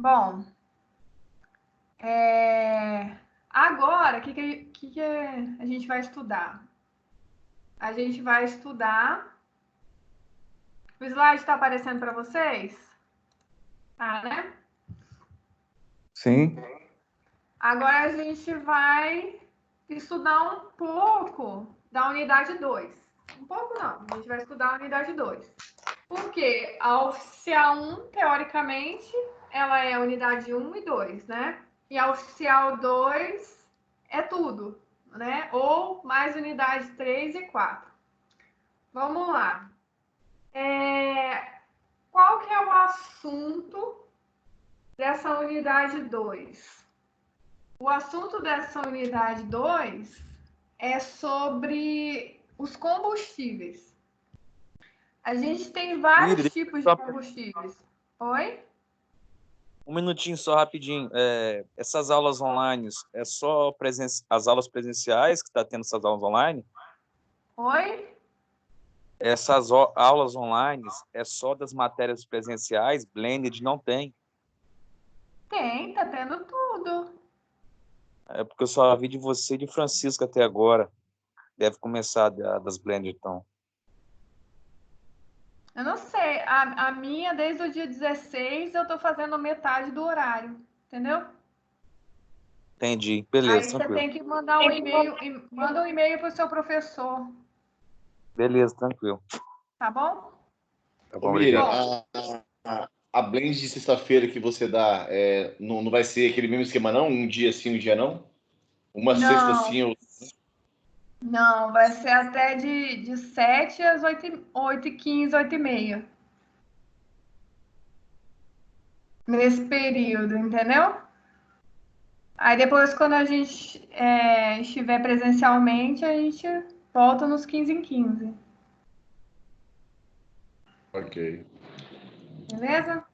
Bom, agora, o que a gente vai estudar? A gente vai estudar... O slide está aparecendo para vocês? Tá, né? Sim. Agora a gente vai estudar um pouco da unidade 2. Um pouco não, a gente vai estudar a unidade 2. Porque a oficial 1, teoricamente, ela é a unidade 1 e 2, né? E a oficial 2 é tudo, né? Ou mais unidade 3 e 4. Vamos lá. Qual que é o assunto dessa unidade 2? O assunto dessa unidade 2 é sobre os combustíveis. A gente tem Miri, vários tipos de combustíveis. Oi? um minutinho só, rapidinho. Essas aulas online, é só as aulas presenciais que está tendo essas aulas online? Oi? Essas aulas online é só das matérias presenciais? Blended não tem. Tem, tá tendo tudo. É porque eu só vi de você e de Francisco até agora. Deve começar das Blended, então. Eu não sei, a minha, desde o dia 16, eu tô fazendo metade do horário, entendeu? Entendi. Aí Beleza, você tranquilo. tem que mandar um e-mail, manda um e-mail pro seu professor, Beleza, tranquilo. tá bom? Tá Ô, bom, Miriam, obrigado. Bom, a blend de sexta-feira que você dá, não vai ser aquele mesmo esquema, não? Um dia sim, um dia não? Uma sexta não, sim, não, vai ser até de 7 às 8h15, 8h30. Nesse período, entendeu? Aí depois, quando a gente estiver presencialmente, a gente volta nos 15 em 15, ok. beleza?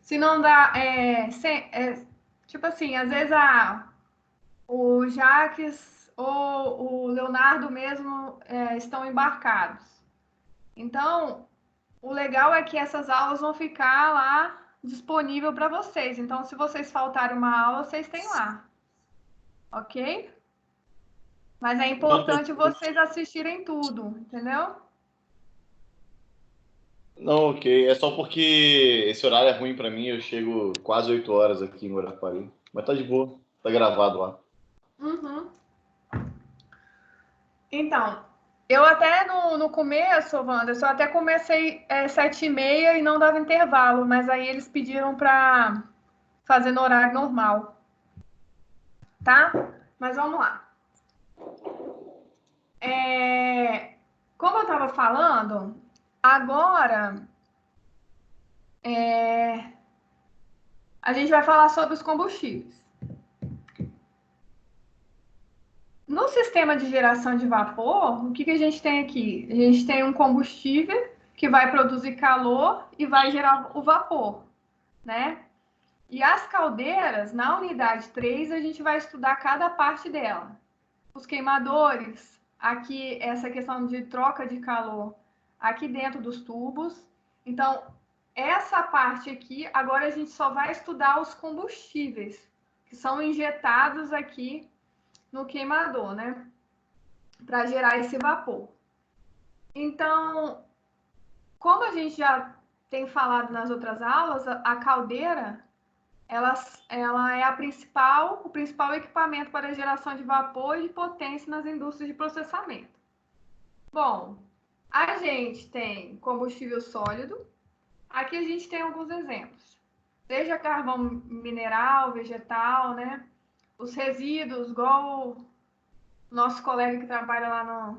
Se não dá, tipo assim, às vezes o Jaques ou o Leonardo mesmo estão embarcados. Então, o legal é que essas aulas vão ficar lá disponível para vocês. Então, se vocês faltarem uma aula, vocês têm lá, ok? Mas é importante vocês assistirem tudo, entendeu? Não, ok. É só porque esse horário é ruim pra mim. Eu chego quase 8 horas aqui em Guarapari. Mas tá de boa. Tá gravado lá. Uhum. Então, eu até no começo, Wanderson, eu até comecei 7h30 e não dava intervalo, mas aí eles pediram para fazer no horário normal, tá? Mas vamos lá. Como eu estava falando, agora a gente vai falar sobre os combustíveis. No sistema de geração de vapor, o que a gente tem aqui? A gente tem um combustível que vai produzir calor e vai gerar o vapor, né? E as caldeiras, na unidade 3, a gente vai estudar cada parte dela. Os queimadores, aqui essa questão de troca de calor aqui dentro dos tubos. Então, essa parte aqui, agora a gente só vai estudar os combustíveis que são injetados aqui no queimador, né? Para gerar esse vapor. Então, como a gente já tem falado nas outras aulas, a caldeira ela, ela é o principal equipamento para a geração de vapor e de potência nas indústrias de processamento. Bom, a gente tem combustível sólido. Aqui a gente tem alguns exemplos. Seja carvão mineral, vegetal, né? Os resíduos, igual o nosso colega que trabalha lá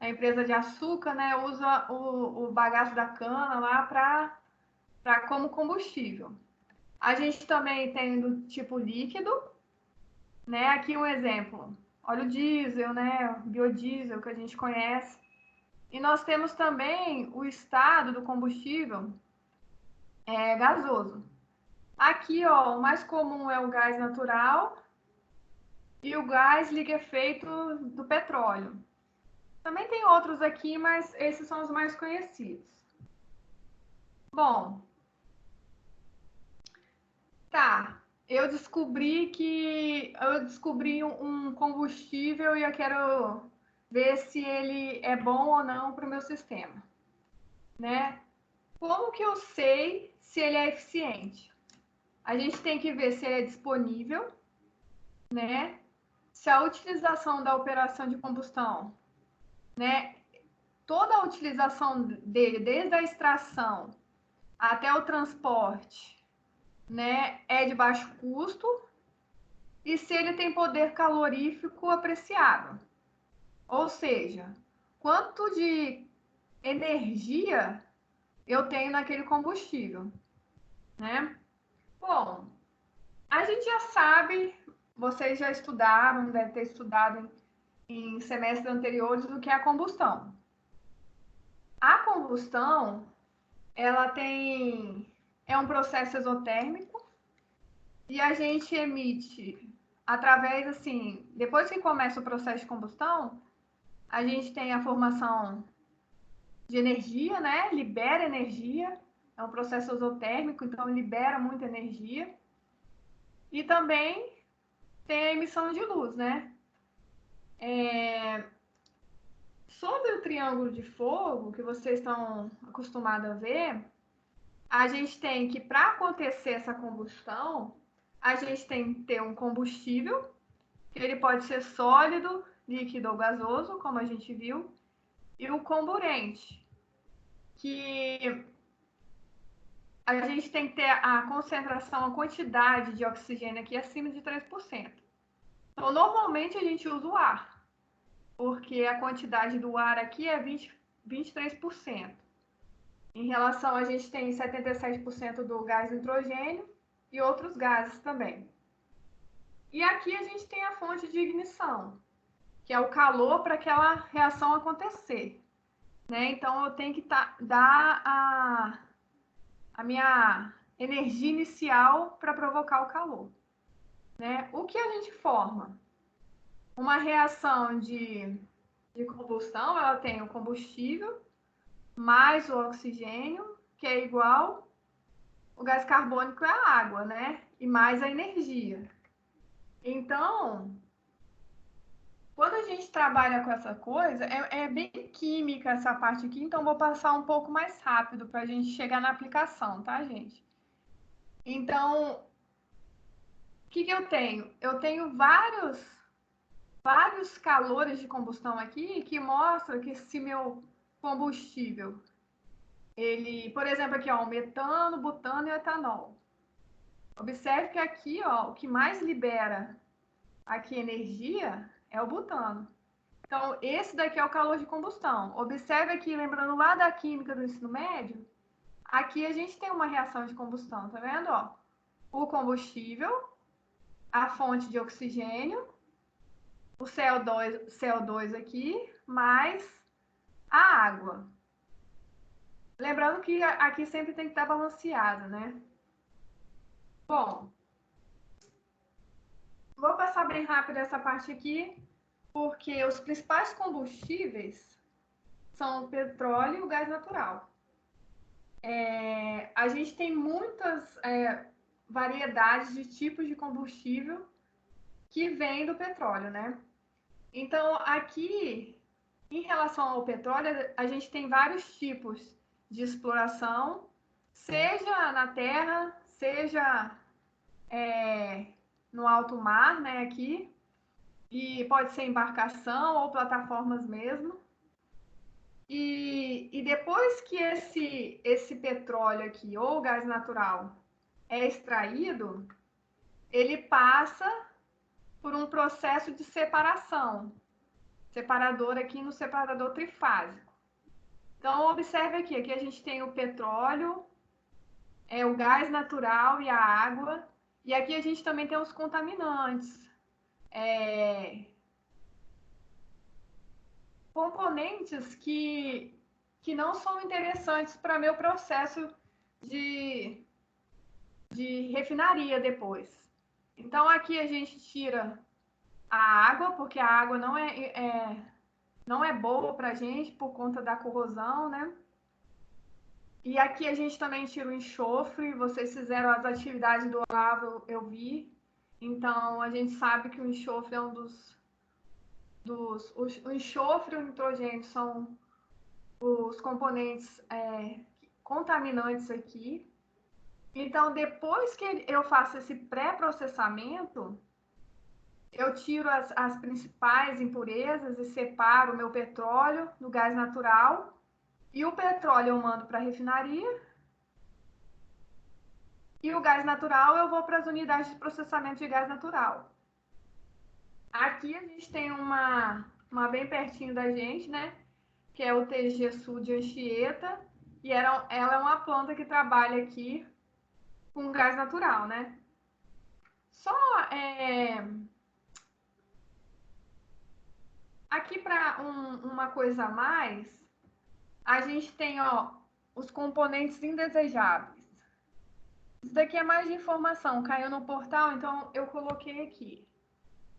na empresa de açúcar, né? Usa o bagaço da cana lá para como combustível. A gente também tem do tipo líquido, né? Aqui um exemplo, óleo diesel, né? Biodiesel que a gente conhece. E nós temos também o estado do combustível gasoso. Aqui, ó, o mais comum é o gás natural e o gás liquefeito do petróleo. Também tem outros aqui, mas esses são os mais conhecidos. Bom, Tá, eu descobri um combustível e eu quero ver se ele é bom ou não para o meu sistema, né? Como que eu sei se ele é eficiente? A gente tem que ver se ele é disponível, né? Se a utilização da operação de combustão, né? Toda a utilização dele, desde a extração até o transporte, né, é de baixo custo e se ele tem poder calorífico apreciado. Ou seja, quanto de energia eu tenho naquele combustível, né? Bom, a gente já sabe, vocês já estudaram, devem ter estudado em semestres anteriores o que é a combustão. A combustão, ela é um processo exotérmico e a gente emite através, assim, depois que começa o processo de combustão, a gente tem a formação de energia, né? Libera energia, é um processo exotérmico, então libera muita energia. E também tem a emissão de luz, né? Sobre o triângulo de fogo, que vocês estão acostumados a ver, a gente tem que, para acontecer essa combustão, a gente tem que ter um combustível, que ele pode ser sólido, líquido ou gasoso, como a gente viu, e o comburente, que a gente tem que ter a concentração, a quantidade de oxigênio aqui acima de 3%. Então, normalmente a gente usa o ar, porque a quantidade do ar aqui é 23%. Em relação, a gente tem 77% do gás nitrogênio e outros gases também. E aqui a gente tem a fonte de ignição, que é o calor para aquela reação acontecer, né? Então, eu tenho que dar a minha energia inicial para provocar o calor, né? O que a gente forma? Uma reação de combustão, ela tem o combustível mais o oxigênio, que é igual o gás carbônico é a água, né? E mais a energia. Então, quando a gente trabalha com essa coisa, é bem química essa parte aqui, então vou passar um pouco mais rápido para a gente chegar na aplicação, tá, gente? Então, o que eu tenho? Eu tenho vários calores de combustão aqui que mostram que se meu combustível, ele, por exemplo, aqui, ó, o metano, butano e o etanol. Observe que aqui, ó, o que mais libera aqui energia é o butano. Então, esse daqui é o calor de combustão. Observe aqui, lembrando lá da química do ensino médio, aqui a gente tem uma reação de combustão, tá vendo? Ó? O combustível, a fonte de oxigênio, o CO2 aqui, mais a água. Lembrando que aqui sempre tem que estar balanceado, né? Bom, vou passar bem rápido essa parte aqui, porque os principais combustíveis são o petróleo e o gás natural. A gente tem muitas variedades de tipos de combustível que vêm do petróleo, né? Então, aqui, em relação ao petróleo, a gente tem vários tipos de exploração, seja na terra, seja no alto mar, né, aqui, e pode ser embarcação ou plataformas mesmo. E depois que esse petróleo aqui, ou gás natural, é extraído, ele passa por um processo de separação, separador aqui no separador trifásico. Então, observe aqui a gente tem o petróleo, o gás natural e a água, e aqui a gente também tem os contaminantes, componentes que não são interessantes para meu processo de refinaria depois. Então, aqui a gente tira a água, porque a água não é boa para a gente por conta da corrosão, né? E aqui a gente também tira o enxofre. Vocês fizeram as atividades do AVA, eu vi. Então, a gente sabe que o enxofre é um o enxofre e o nitrogênio são os componentes contaminantes aqui. Então, depois que eu faço esse pré-processamento, eu tiro as principais impurezas e separo o meu petróleo do gás natural. E o petróleo eu mando para a refinaria. E o gás natural eu vou para as unidades de processamento de gás natural. Aqui a gente tem uma bem pertinho da gente, né? Que é o TG Sul de Anchieta. E ela é uma planta que trabalha aqui com gás natural, né? Só aqui para uma coisa a mais, a gente tem os componentes indesejáveis. Isso daqui é mais de informação, caiu no portal, então eu coloquei aqui.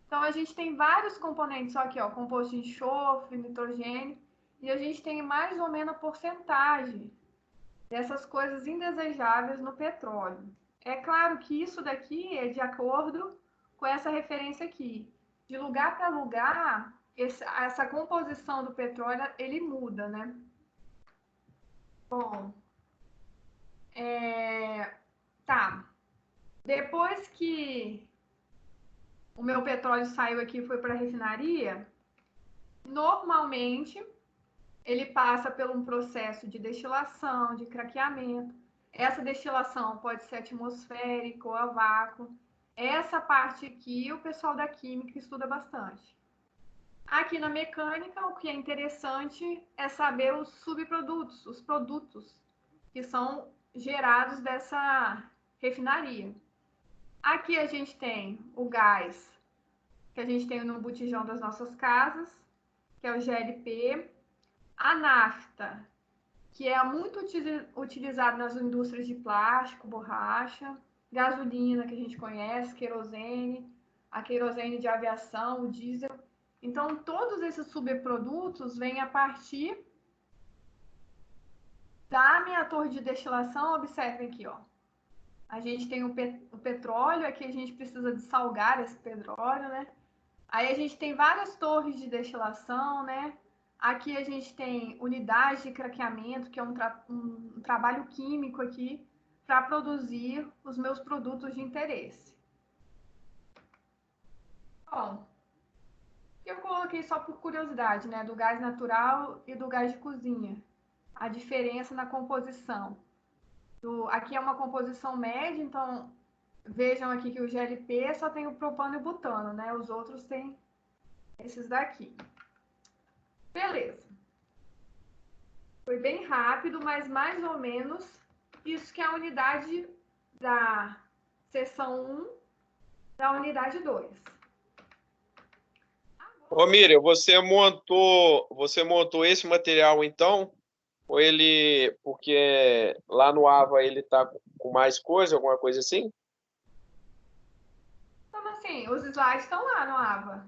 Então a gente tem vários componentes, só aqui, composto de enxofre, nitrogênio, e a gente tem mais ou menos a porcentagem dessas coisas indesejáveis no petróleo. É claro que isso daqui é de acordo com essa referência aqui. De lugar para lugar, essa composição do petróleo, ele muda, né? Bom, tá. Depois que o meu petróleo saiu aqui e foi para a refinaria, normalmente ele passa por um processo de destilação, de craqueamento. Essa destilação pode ser atmosférica ou a vácuo. Essa parte aqui o pessoal da química estuda bastante. Aqui na mecânica, o que é interessante é saber os subprodutos, os produtos que são gerados dessa refinaria. Aqui a gente tem o gás que a gente tem no botijão das nossas casas, que é o GLP, a nafta, que é muito utilizado nas indústrias de plástico, borracha, gasolina, que a gente conhece, querosene, a querosene de aviação, o diesel. Então, todos esses subprodutos vêm a partir da minha torre de destilação. Observem aqui, a gente tem o petróleo, aqui a gente precisa de salgar esse petróleo, né? Aí a gente tem várias torres de destilação, né? Aqui a gente tem unidade de craqueamento, que é um trabalho químico aqui para produzir os meus produtos de interesse. Bom, eu coloquei só por curiosidade, né? Do gás natural e do gás de cozinha. A diferença na composição. Aqui é uma composição média, então vejam aqui que o GLP só tem o propano e o butano, né? Os outros têm esses daqui. Beleza. Foi bem rápido, mas mais ou menos isso que é a unidade da seção 1 da unidade 2. Ô, Miriam, você montou esse material então? Ou ele, porque lá no AVA ele tá com mais coisa, alguma coisa assim? Então, assim, os slides estão lá no AVA.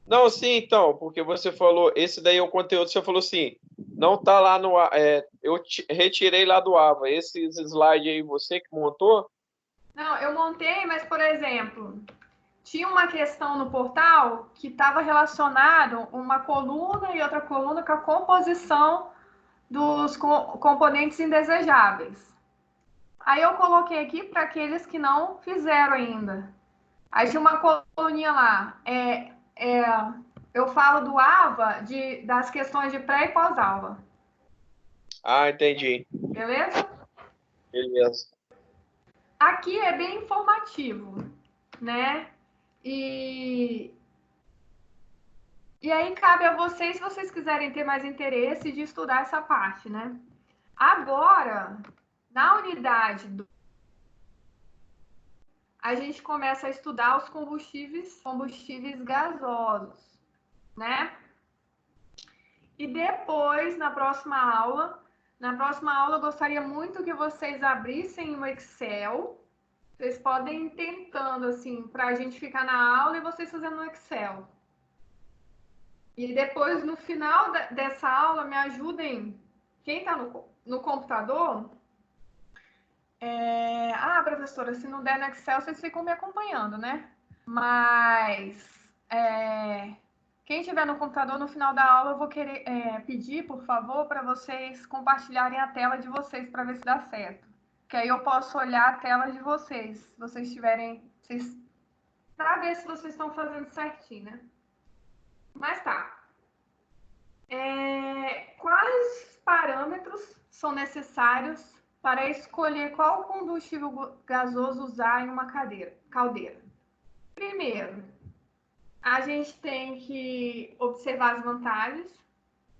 Não, sim, então, porque você falou, esse daí é o conteúdo, você falou assim, não tá lá no, eu retirei lá do AVA, esses slides aí você que montou? Não, eu montei, mas, por exemplo, tinha uma questão no portal que estava relacionado uma coluna e outra coluna com a composição dos componentes indesejáveis. Aí eu coloquei aqui para aqueles que não fizeram ainda. Aí tinha uma coluninha lá. Eu falo do AVA, das questões de pré e pós-AVA. Ah, entendi. Beleza? Beleza. Aqui é bem informativo, né? E aí cabe a vocês, se vocês quiserem ter mais interesse de estudar essa parte, né? Agora, na unidade 2, a gente começa a estudar os combustíveis gasosos, né? E depois, na próxima aula, eu gostaria muito que vocês abrissem o Excel. Vocês podem ir tentando, assim, para a gente ficar na aula e vocês fazendo no Excel. E depois, no final dessa aula, me ajudem quem está no computador, professora, se não der no Excel, vocês ficam me acompanhando, né? Mas quem estiver no computador, no final da aula, eu vou querer pedir, por favor, para vocês compartilharem a tela de vocês para ver se dá certo. Que aí eu posso olhar a tela de vocês, se vocês tiverem... para ver se vocês estão fazendo certinho, né? Mas tá. Quais parâmetros são necessários para escolher qual combustível gasoso usar em uma caldeira? Primeiro, a gente tem que observar as vantagens.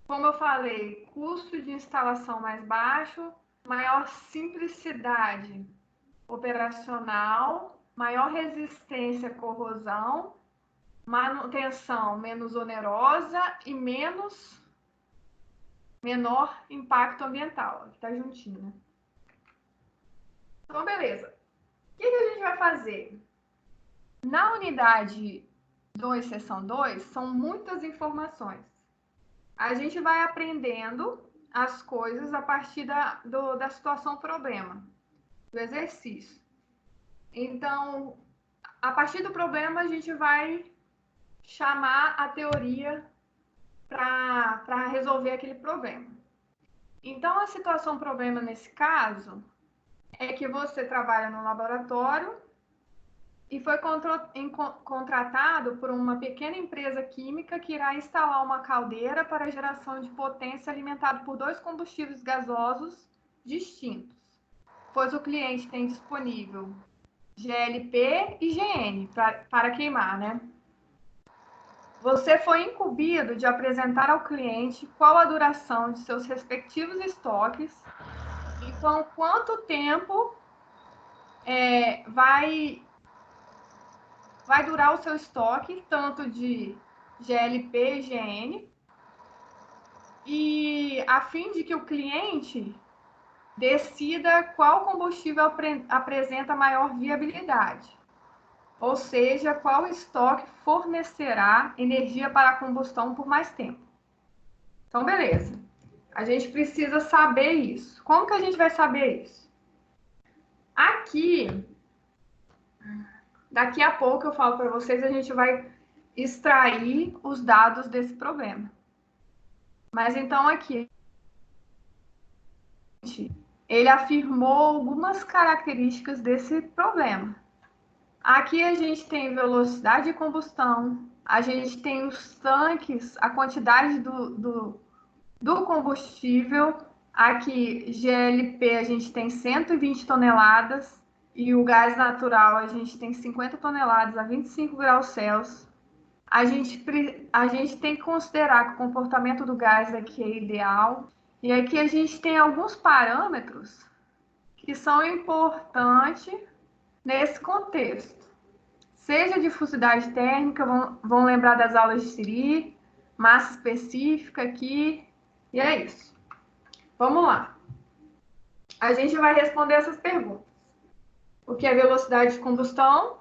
Como eu falei, custo de instalação mais baixo, maior simplicidade operacional, maior resistência à corrosão, manutenção menos onerosa e menor impacto ambiental. Aqui tá juntinho, né? Então, beleza. O que a gente vai fazer? Na unidade 2, seção 2, são muitas informações. A gente vai aprendendo as coisas a partir da situação problema, do exercício. Então, a partir do problema, a gente vai chamar a teoria para resolver aquele problema. Então, a situação problema nesse caso é que você trabalha no laboratório e foi contratado por uma pequena empresa química que irá instalar uma caldeira para a geração de potência alimentada por 2 combustíveis gasosos distintos, pois o cliente tem disponível GLP e GN para queimar, né? Você foi incumbido de apresentar ao cliente qual a duração de seus respectivos estoques e com quanto tempo vai durar o seu estoque, tanto de GLP e GN, e a fim de que o cliente decida qual combustível apresenta maior viabilidade, ou seja, qual estoque fornecerá energia para a combustão por mais tempo. Então, beleza. A gente precisa saber isso. Como que a gente vai saber isso? Aqui, daqui a pouco eu falo para vocês, a gente vai extrair os dados desse problema. Mas então aqui, ele afirmou algumas características desse problema. Aqui a gente tem velocidade de combustão, a gente tem os tanques, a quantidade do combustível. Aqui, GLP, a gente tem 120 toneladas e o gás natural a gente tem 50 toneladas a 25 graus Celsius. A gente tem que considerar que o comportamento do gás aqui é ideal. E aqui a gente tem alguns parâmetros que são importantes nesse contexto. Seja difusidade térmica, vão lembrar das aulas de Siri, massa específica aqui, e é isso. Vamos lá. A gente vai responder essas perguntas. O que é velocidade de combustão?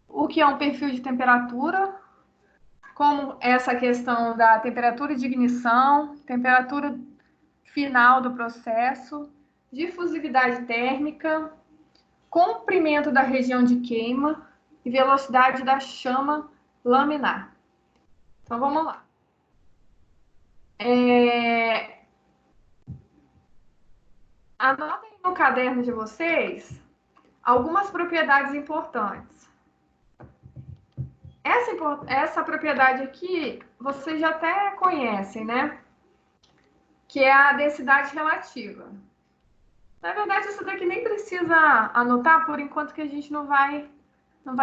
O que é um perfil de temperatura? Como essa questão da temperatura de ignição, temperatura final do processo, difusividade térmica, comprimento da região de queima e velocidade da chama laminar. Então, vamos lá. Anotem no caderno de vocês algumas propriedades importantes. Essa propriedade aqui, vocês já até conhecem, né? Que é a densidade relativa. Na verdade, isso daqui nem precisa anotar, por enquanto que a gente não vai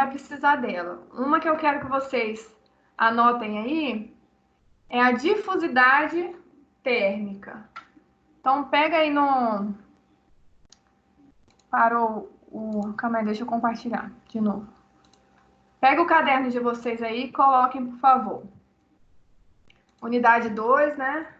precisar dela. Uma que eu quero que vocês anotem aí é a difusidade térmica. Então, pega aí no... Parou o... Calma aí, deixa eu compartilhar de novo. Pega o caderno de vocês aí e coloquem, por favor. Unidade 2, né?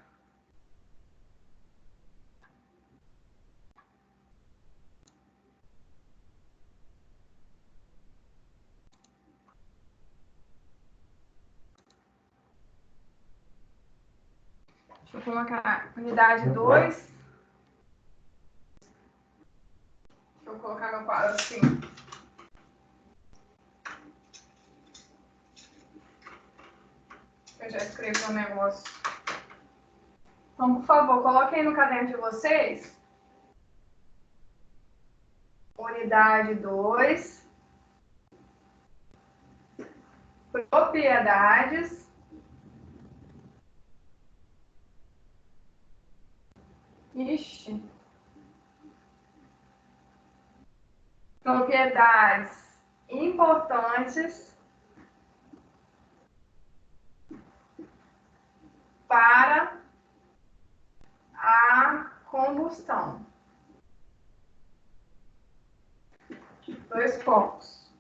Deixa eu colocar unidade 2. Deixa eu colocar meu quadro assim. Eu já escrevi um negócio. Então, por favor, coloquem aí no caderno de vocês. Unidade 2. Propriedades. Ixi. Propriedades importantes para a combustão. 2 pontos.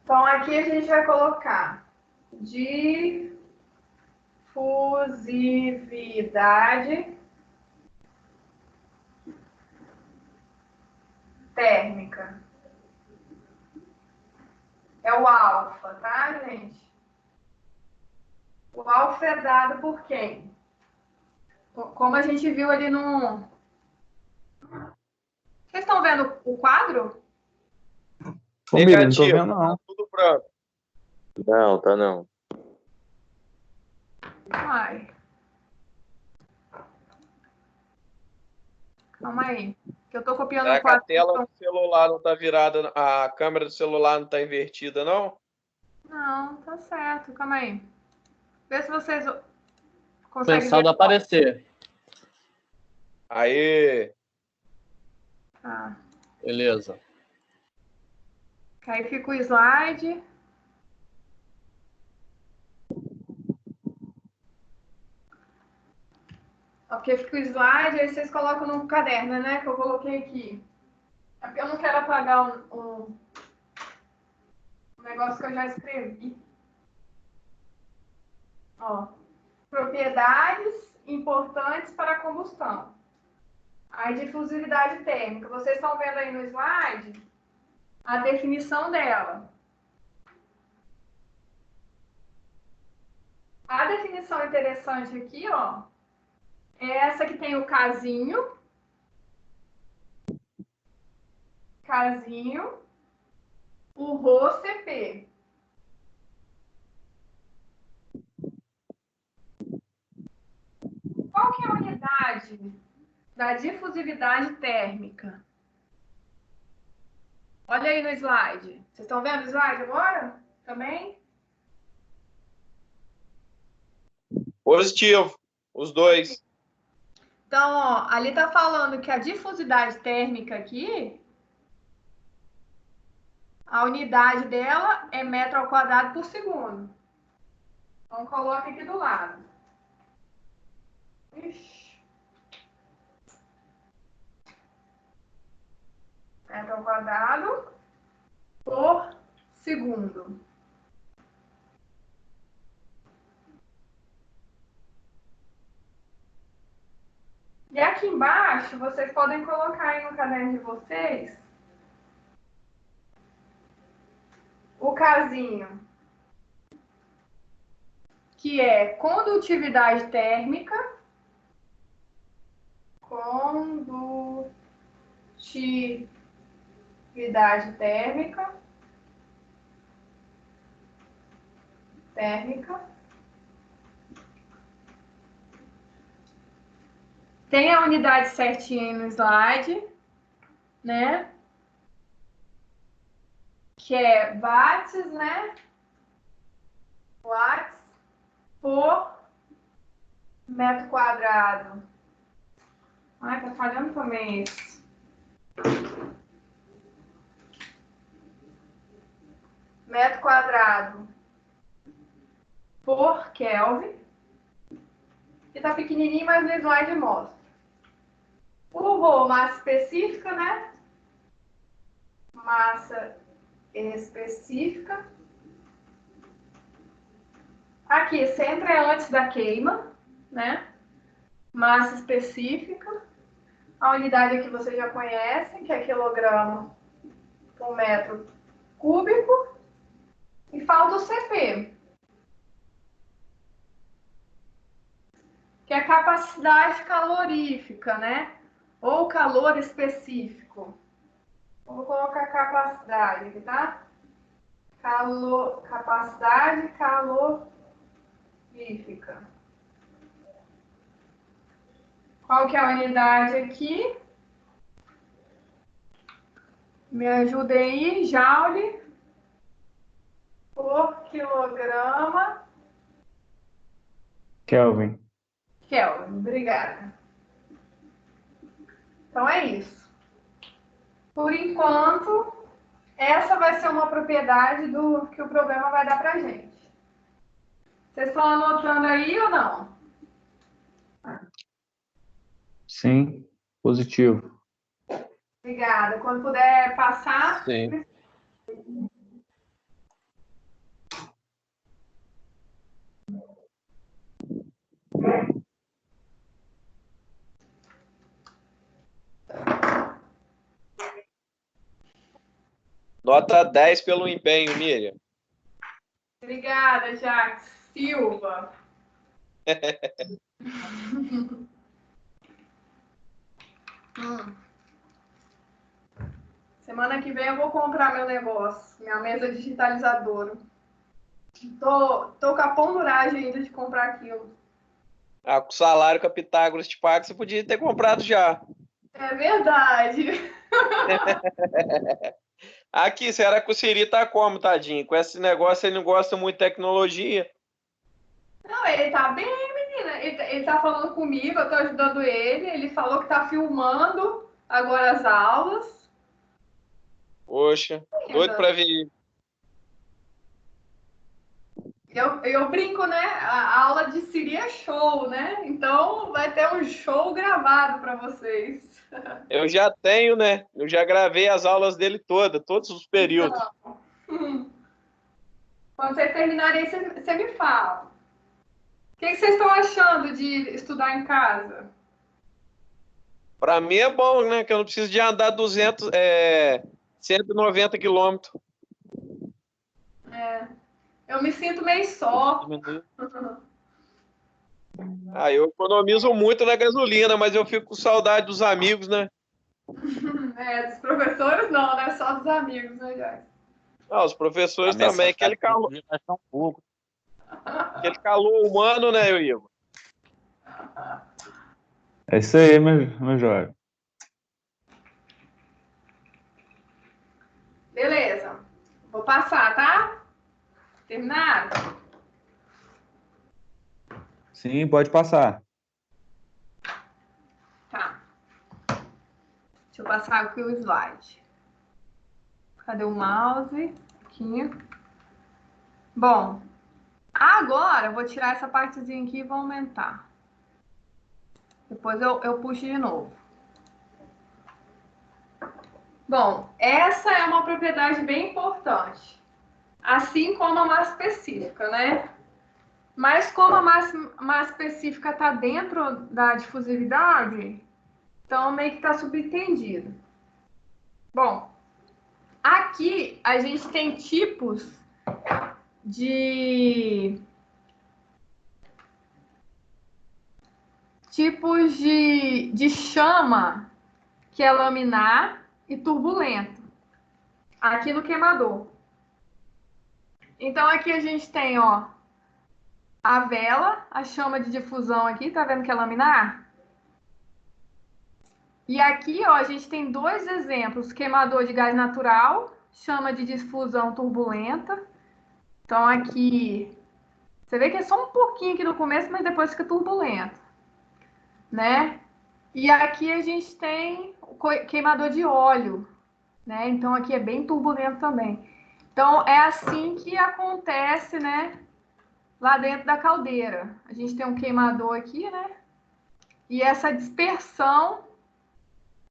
Então, aqui a gente vai colocar difusividade térmica. É o alfa, tá, gente? O alfa é dado por quem? Como a gente viu ali no... Vocês estão vendo o quadro? Ô, Miriam, não tô Negativo. vendo, não. Tudo branco. Não, tá não. Ai. Calma aí. Que eu tô copiando Será o que a quadro. tela do celular não tá virada, a câmera do celular não tá invertida, não? Não, tá certo. Calma aí. Vê se vocês conseguem Pensado ver. aparecer. Aí, Tá. Beleza. Aí fica o slide. Ok, fica o slide, aí vocês colocam no caderno, né? Que eu coloquei aqui. É porque eu não quero apagar um negócio que eu já escrevi. Ó, propriedades importantes para a combustão. A difusividade térmica. Vocês estão vendo aí no slide a definição dela. A definição interessante aqui, ó, é essa que tem o casinho. Casinho. O ρCp. Qual que é a unidade da difusividade térmica? Olha aí no slide. Vocês estão vendo o slide agora? Também? positivo. Os dois. Então, ó, ali está falando que a difusividade térmica aqui, a unidade dela é metro ao quadrado por segundo. Então, coloca aqui do lado. Ixi. Metro ao quadrado por segundo. E aqui embaixo, vocês podem colocar aí no caderno de vocês o casinho, que é condutividade térmica, condutividade térmica, tem a unidade certinha aí no slide, né? Que é watts, né? Watts por metro quadrado. Ai, tá falhando também isso. Metro quadrado por Kelvin. Que tá pequenininho, mas no slide mostra. O Rho, massa específica, né? Massa específica. Aqui, sempre é antes da queima, né? Massa específica. A unidade aqui vocês já conhecem, que é quilograma por metro cúbico. E falta o CP. a capacidade calorífica, né? Ou calor específico. Vou colocar capacidade aqui, tá? Capacidade calorífica. Qual que é a unidade aqui? Me ajudem aí, joule por quilograma. Kelvin. Kelvin, obrigada. Então é isso. Por enquanto, essa vai ser uma propriedade do que o programa vai dar pra gente. Vocês estão anotando aí ou não? Sim, positivo. Obrigada. Quando puder passar. Sim. Nota 10 pelo empenho, Miriam. Obrigada, Jacques Silva. Semana que vem eu vou comprar meu negócio, minha mesa digitalizadora. Tô com a ponduragem ainda de comprar aquilo. Ah, com o salário que a Pitágoras te paga, você podia ter comprado já. É verdade. Aqui, será que o Siri tá como, tadinho? Com esse negócio, ele não gosta muito de tecnologia. Não, ele tá bem, menina. Ele tá falando comigo, eu tô ajudando ele. Ele falou que tá filmando agora as aulas. Poxa, doido pra ver. Eu brinco, né? A aula de Siri é show, né? Então vai ter um show gravado para vocês. Eu já tenho, né? Eu já gravei as aulas dele todas, todos os períodos. Quando vocês terminarem, você me fala. O que vocês estão achando de estudar em casa? Para mim é bom, né? Que eu não preciso de andar 190 quilômetros. Eu me sinto meio só. Ah, eu economizo muito na gasolina, mas eu fico com saudade dos amigos, né? Dos professores não, né? Só dos amigos, né, Jair? Ah, os professores A minha também. saudade vai ser um pouco. Aquele calor humano, né, Ivo? É isso aí, meu jovem. Beleza. Vou passar, tá? Terminado? Sim, pode passar. Tá. Deixa eu passar aqui o slide. Cadê o mouse? Aqui. Bom, agora eu vou tirar essa partezinha aqui e vou aumentar. Depois eu puxo de novo. Bom, essa é uma propriedade bem importante. Assim como a massa específica, né? Mas como a massa específica está dentro da difusividade, então meio que está subentendido. Bom, aqui a gente tem tipos de chama que é laminar e turbulento aqui no queimador. Então aqui a gente tem, ó, a vela, a chama de difusão aqui, tá vendo que é laminar? E aqui, ó, a gente tem dois exemplos, queimador de gás natural, chama de difusão turbulenta. Então aqui, você vê que é só um pouquinho aqui no começo, mas depois fica turbulento, né? E aqui a gente tem o queimador de óleo, né? Então aqui é bem turbulento também. Então é assim que acontece, né? Lá dentro da caldeira. A gente tem um queimador aqui, né? E essa dispersão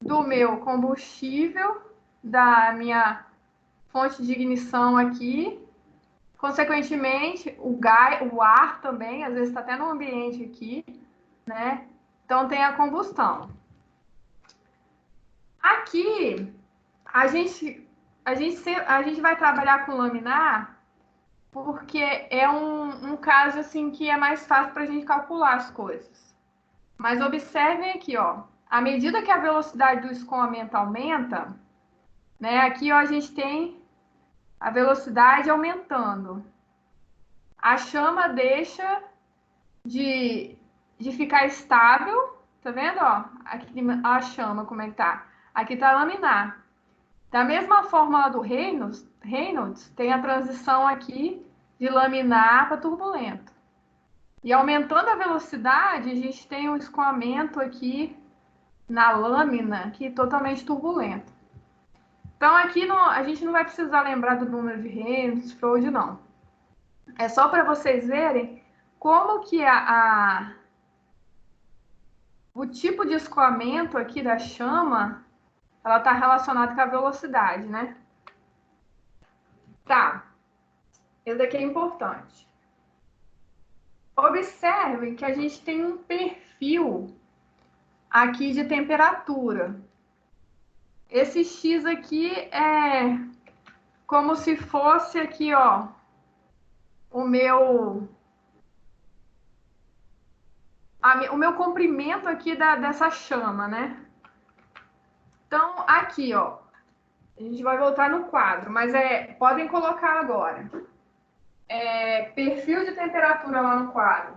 do meu combustível, da minha fonte de ignição aqui, consequentemente, o gás, o ar também, às vezes está até no ambiente aqui, né? Então tem a combustão. Aqui, a gente vai trabalhar com laminar porque é um caso assim que é mais fácil para a gente calcular as coisas. Mas observem aqui, ó. À medida que a velocidade do escoamento aumenta, né? Aqui, ó, a gente tem a velocidade aumentando. A chama deixa de ficar estável, tá vendo, ó? Aqui a chama, como é que tá? Aqui tá a laminar. Da mesma forma lá do Reynolds, tem a transição aqui de laminar para turbulento. E aumentando a velocidade, a gente tem um escoamento aqui na lâmina, que é totalmente turbulento. Então, aqui a gente não vai precisar lembrar do número de Reynolds, Freud, não. É só para vocês verem como que o tipo de escoamento aqui da chama, ela está relacionada com a velocidade, né? Tá. Esse daqui é importante. Observem que a gente tem um perfil aqui de temperatura. Esse X aqui é como se fosse aqui, ó, o meu comprimento aqui dessa chama, né? Então, aqui, ó, a gente vai voltar no quadro, mas podem colocar agora. Perfil de temperatura lá no quadro.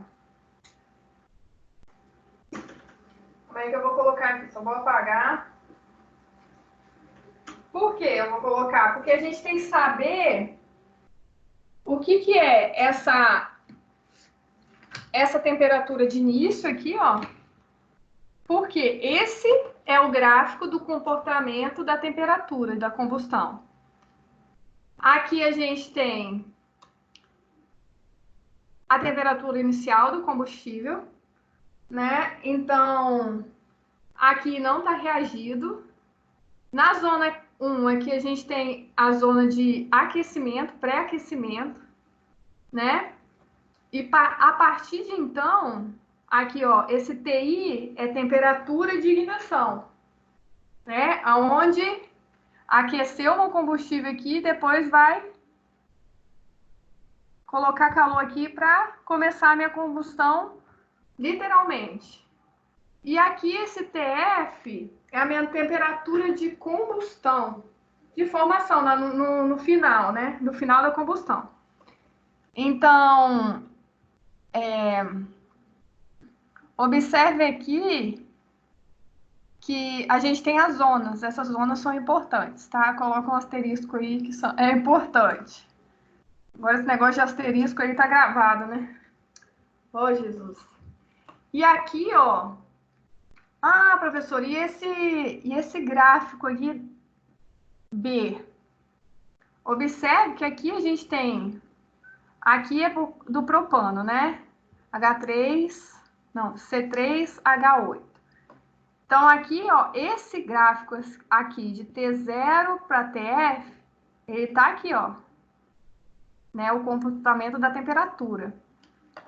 Como é que eu vou colocar aqui? Só vou apagar. Por que eu vou colocar? Porque a gente tem que saber o que é essa temperatura de início aqui, ó. Porque esse é o gráfico do comportamento da temperatura da combustão. Aqui a gente tem a temperatura inicial do combustível, né? Então, aqui não está reagido. Na zona 1, aqui a gente tem a zona de aquecimento, pré-aquecimento, né? E a partir de então, aqui, ó, esse TI é temperatura de ignição, né? Aonde aqueceu o combustível aqui, depois vai colocar calor aqui para começar a minha combustão, literalmente. E aqui esse TF é a minha temperatura de combustão, de formação, no final, né? No final da combustão. Então, observe aqui que a gente tem as zonas. Essas zonas são importantes, tá? Coloca um asterisco aí que é importante. Agora esse negócio de asterisco aí tá gravado, né? Ô, Jesus. E aqui, ó. Ah, professor, e esse gráfico aqui, B? Observe que aqui a gente tem... Aqui é do propano, né? C3H8. Então, aqui, ó, esse gráfico aqui de T0 para TF, ele tá aqui, ó. Né, o comportamento da temperatura.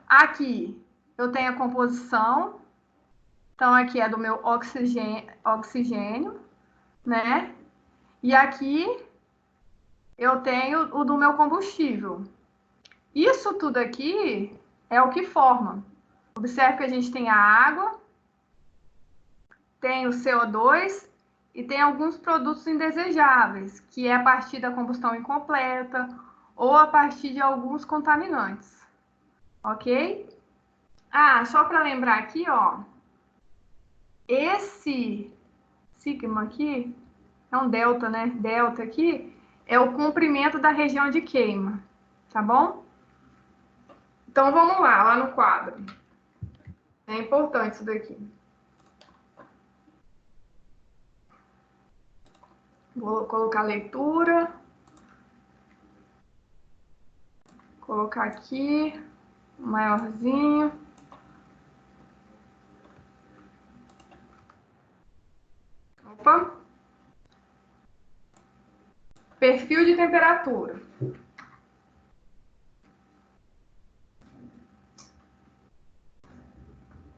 Aqui eu tenho a composição, então aqui é do meu oxigênio, né? E aqui eu tenho o do meu combustível. Isso tudo aqui é o que forma. Observe que a gente tem a água, tem o CO2 e tem alguns produtos indesejáveis, que é a partir da combustão incompleta ou a partir de alguns contaminantes, ok? Ah, só para lembrar aqui, ó, esse sigma aqui é um delta, né? Delta aqui é o comprimento da região de queima, tá bom? Então, vamos lá no quadro. É importante isso daqui. Vou colocar leitura. Colocar aqui, maiorzinho. Opa. Perfil de temperatura.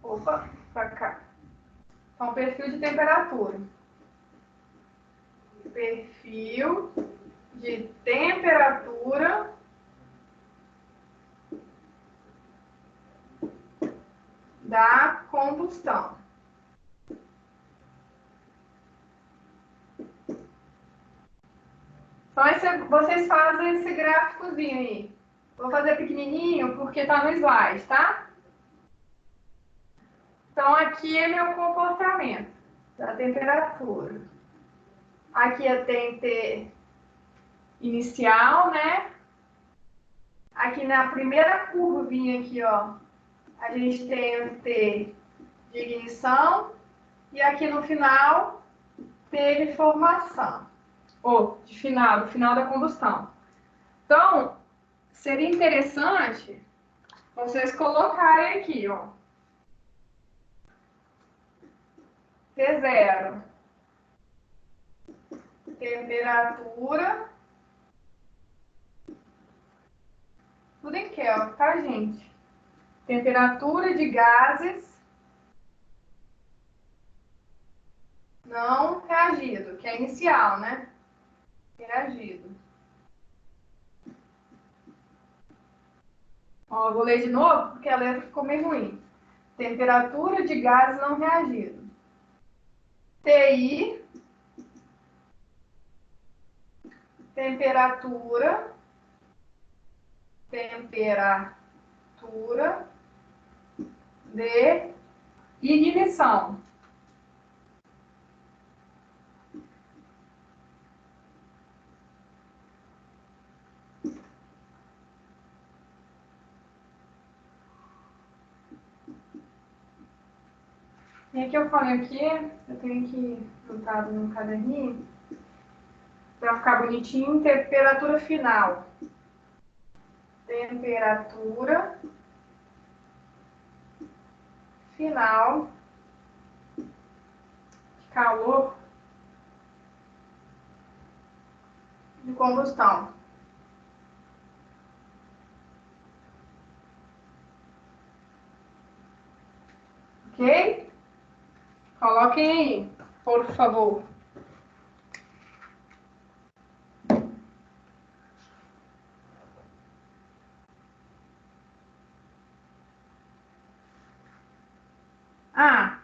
Opa, pra cá. Então, perfil de temperatura. Perfil de temperatura da combustão. Então, vocês fazem esse gráficozinho aí. Vou fazer pequenininho porque está no slide, tá? Então, aqui é meu comportamento da temperatura. Aqui é TNT inicial, né? Aqui na primeira curvinha aqui, ó, a gente tem o T de ignição e aqui no final, T de formação. Ou do final da combustão. Então, seria interessante vocês colocarem aqui, ó. T0. Temperatura. Tudo em Kelvin, tá, gente? Temperatura de gases não reagido, que é inicial, né? Reagido. Ó, eu vou ler de novo, porque a letra ficou meio ruim. Temperatura de gases não reagido. TI. Temperatura de ignição. E aqui eu falei aqui, eu tenho que juntar no caderninho para ficar bonitinho. Temperatura final. Temperatura final de calor de combustão. Ok? Coloquem aí, por favor. Ah,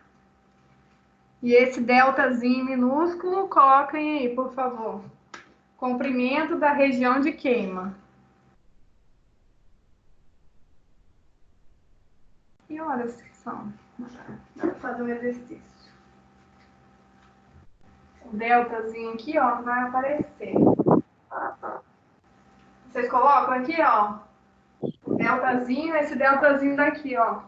e esse deltazinho minúsculo, coloquem aí, por favor. Comprimento da região de queima. Que horas que são? Dá para fazer um exercício. O deltazinho aqui, ó, vai aparecer. Vocês colocam aqui, ó, o deltazinho, esse deltazinho daqui, ó.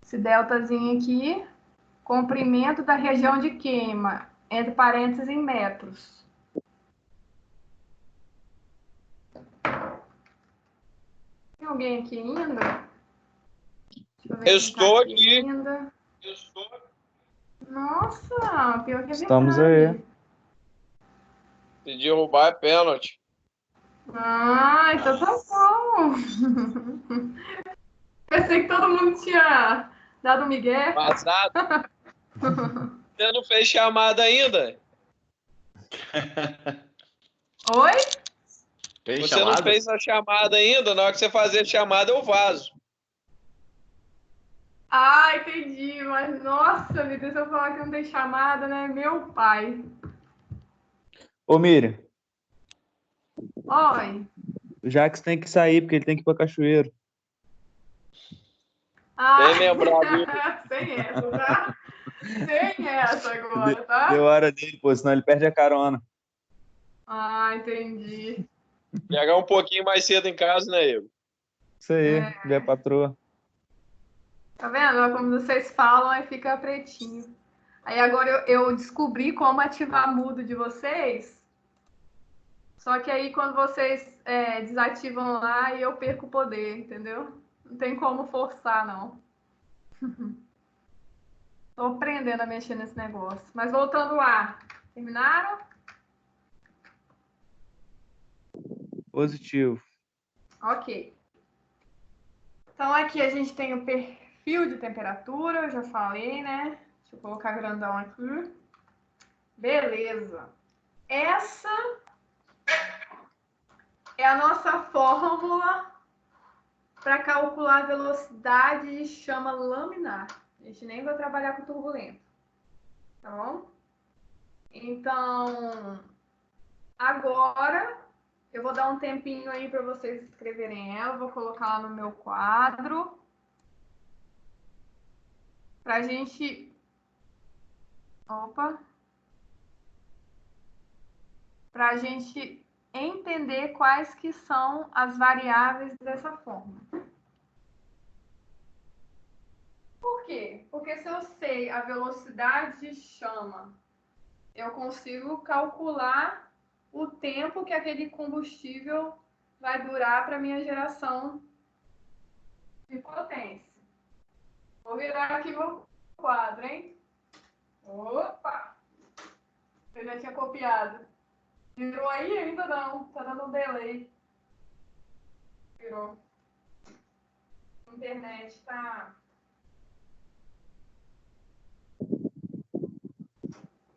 Esse deltazinho aqui, comprimento da região de queima, entre parênteses em metros. Tem alguém aqui ainda? Deixa eu ver Eu quem estou tá aqui. ainda. Nossa, pior que é Estamos verdade. aí. Se derrubar é pênalti. Ah, então tá bom. Pensei que todo mundo tinha dado um migué. Vazado. Você não fez chamada ainda? Oi? Fez Você não chamada? fez a chamada ainda? Na hora que você fazer a chamada, eu vazo. Ah, entendi. Mas, nossa, me deixa eu falar que não tem chamada, né? Meu pai. Ô, Miriam, Oi. o Jax tem que sair, porque ele tem que ir pra cachoeiro. Ah, Bem lembrado. sem essa, tá? Sem essa agora, tá? Deu hora dele, pô, senão ele perde a carona. Ah, entendi. Chegar um pouquinho mais cedo em casa, né, Igor? Isso aí, ver a patroa. Tá vendo? Como vocês falam, aí fica pretinho. Aí agora eu descobri como ativar mudo de vocês. Só que aí quando vocês desativam lá, eu perco o poder, entendeu? Não tem como forçar, não. Tô aprendendo a mexer nesse negócio. Mas voltando lá. Terminaram? Positivo. Ok. Então aqui a gente tem o perfil de temperatura, eu já falei, né? Deixa eu colocar grandão aqui. Beleza. Essa é a nossa fórmula para calcular a velocidade de chama laminar. A gente nem vai trabalhar com turbulento, tá bom? Então, agora eu vou dar um tempinho aí para vocês escreverem ela. Vou colocar lá no meu quadro. Para a gente... Opa! Para a gente entender quais que são as variáveis dessa forma. Por quê? Porque se eu sei a velocidade de chama, eu consigo calcular o tempo que aquele combustível vai durar para minha geração de potência. Vou virar aqui meu quadro, hein? Opa! Eu já tinha copiado. Virou aí? Ainda não. Tá dando um delay. Virou. A internet tá...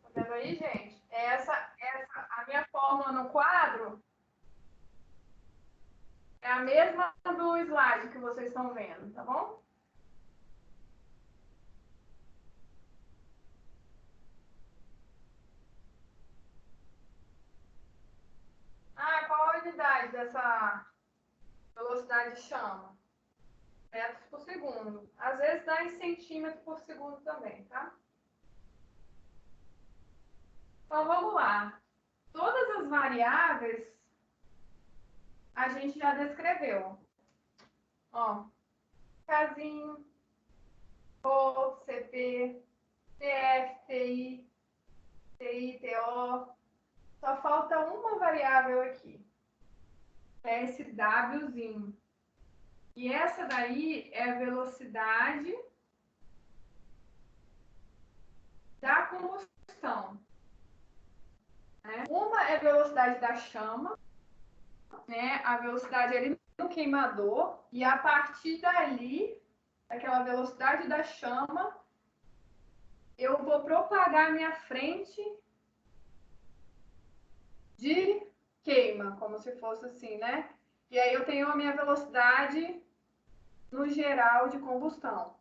Tá vendo aí, gente? A minha fórmula no quadro é a mesma do slide que vocês estão vendo, tá bom? Ah, qual a unidade dessa velocidade de chama? Metros por segundo. Às vezes dá em centímetros por segundo também, tá? Então, vamos lá. Todas as variáveis a gente já descreveu. Ó, casinho, volt, CP, TF, TI, TI, TO. Só falta uma variável aqui. É esse Wzinho. E essa daí é a velocidade da combustão. Né? Uma é a velocidade da chama, né? A velocidade ali no queimador, e a partir dali, daquela velocidade da chama, eu vou propagar a minha frente de queima, como se fosse assim, né? E aí eu tenho a minha velocidade no geral de combustão.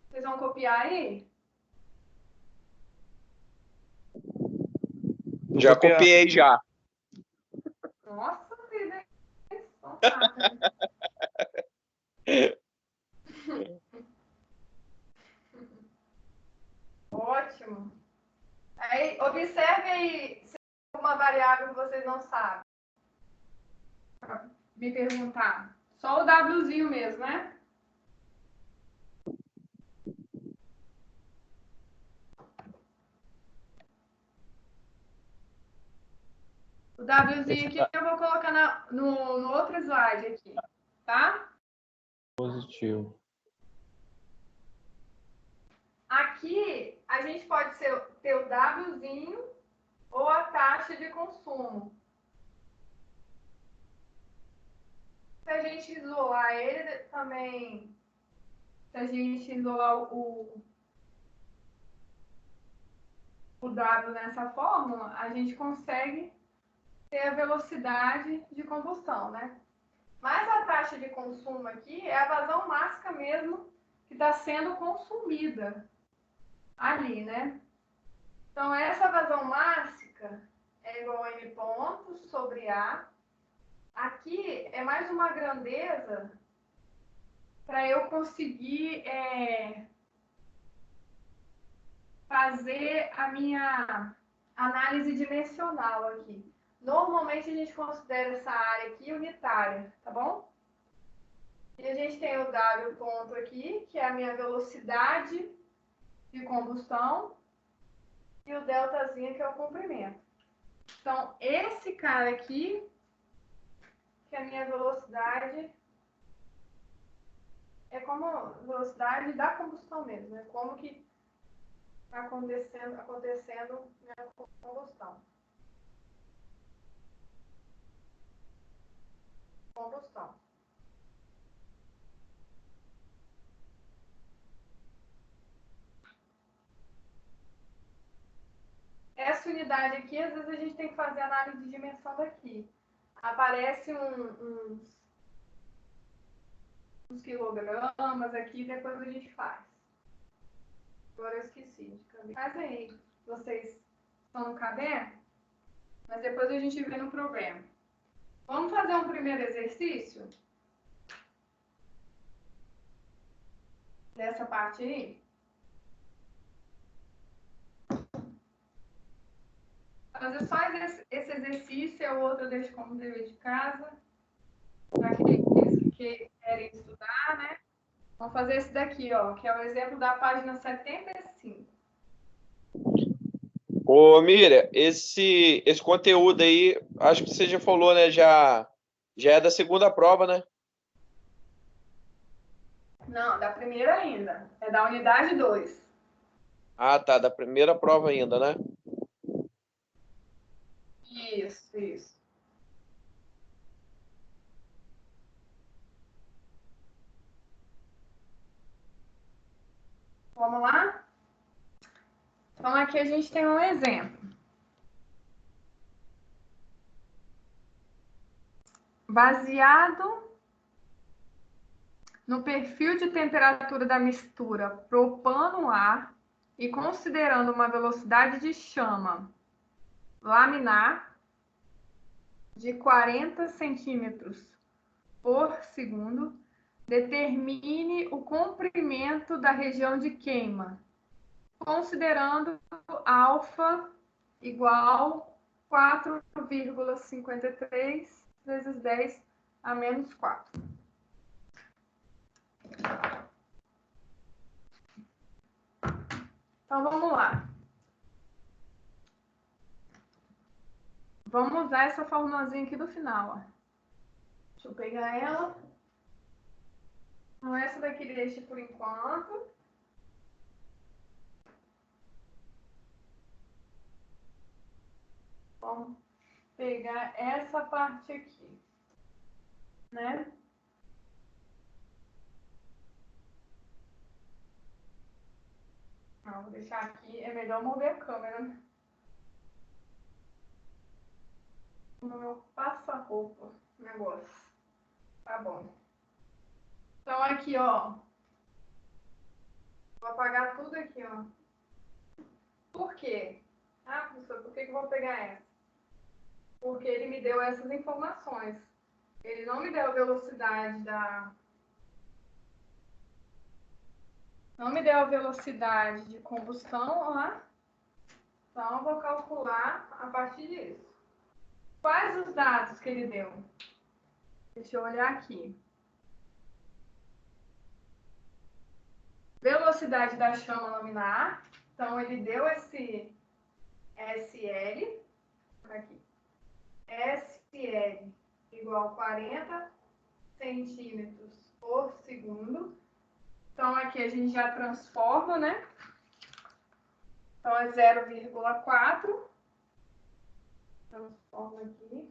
Vocês vão copiar aí? Já copiei já. Nossa vida, hein? Então tá, né? Ótimo. Aí, observe aí se tem alguma variável que vocês não sabem. Pra me perguntar. Só o Wzinho mesmo, né? O Wzinho aqui eu vou colocar no outro slide aqui, tá? Positivo. Aqui a gente pode ter o Wzinho ou a taxa de consumo. Se a gente isolar ele também, se a gente isolar o W nessa fórmula, a gente consegue ter a velocidade de combustão, né? Mas a taxa de consumo aqui é a vazão máxima mesmo que está sendo consumida ali, né? Então, essa vazão máxima é igual a M pontos sobre A. Aqui é mais uma grandeza para eu conseguir fazer a minha análise dimensional aqui. Normalmente a gente considera essa área aqui unitária, tá bom? E a gente tem o W ponto aqui, que é a minha velocidade de combustão, e o deltazinho, que é o comprimento. Então, esse cara aqui, que é a minha velocidade, é como a velocidade da combustão mesmo, né? Como que está acontecendo na combustão. Combustão. Essa unidade aqui, às vezes a gente tem que fazer análise de dimensão daqui. Aparece uns quilogramas aqui, depois a gente faz. Agora eu esqueci de caderno. Faz aí. Vocês estão no caderno? Mas depois a gente vê no problema. Vamos fazer um primeiro exercício? Dessa parte aí? Fazer só esse exercício, é o outro eu deixo como dever de casa. Para aqueles que querem estudar, né? Vamos fazer esse daqui, ó, que é o exemplo da página 75. Ô, Mira, esse conteúdo aí, acho que você já falou, né? Já é da segunda prova, né? Não, da primeira ainda. É da unidade 2. Ah, tá, da primeira prova ainda, né? Isso, isso. Vamos lá? Então, aqui a gente tem um exemplo. Baseado no perfil de temperatura da mistura propano-ar e considerando uma velocidade de chama laminar de 40 centímetros por segundo, determine o comprimento da região de queima, considerando alfa igual 4,53 vezes 10 a menos 4. Então, vamos lá. Vamos usar essa formulazinha aqui do final, ó. Deixa eu pegar ela. Então, essa daqui deixa por enquanto. Vamos pegar essa parte aqui, né? Não, vou deixar aqui. É melhor mover a câmera, né? No meu passa-roupa negócio. Tá bom. Então, aqui, ó. Vou apagar tudo aqui, ó. Por quê? Ah, professor, por que eu vou pegar essa? Porque ele me deu essas informações. Ele não me deu a velocidade da... Não me deu a velocidade de combustão lá. Então, eu vou calcular a partir disso. Quais os dados que ele deu? Deixa eu olhar aqui. Velocidade da chama laminar. Então, ele deu esse SL. Aqui. SL igual a 40 centímetros por segundo. Então, aqui a gente já transforma, né? Então, é 0,4. Transforma aqui.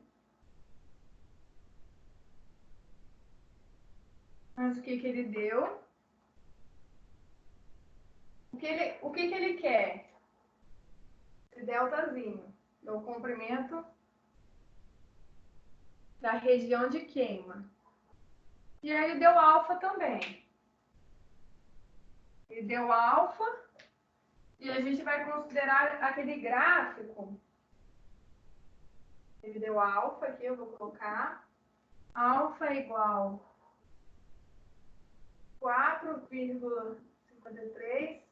Mas o que ele deu? O que ele quer? Esse deltazinho. É o comprimento da região de queima. E aí ele deu alfa também. Ele deu alfa. E a gente vai considerar aquele gráfico. Ele deu alfa aqui, eu vou colocar. Alfa igual 4,53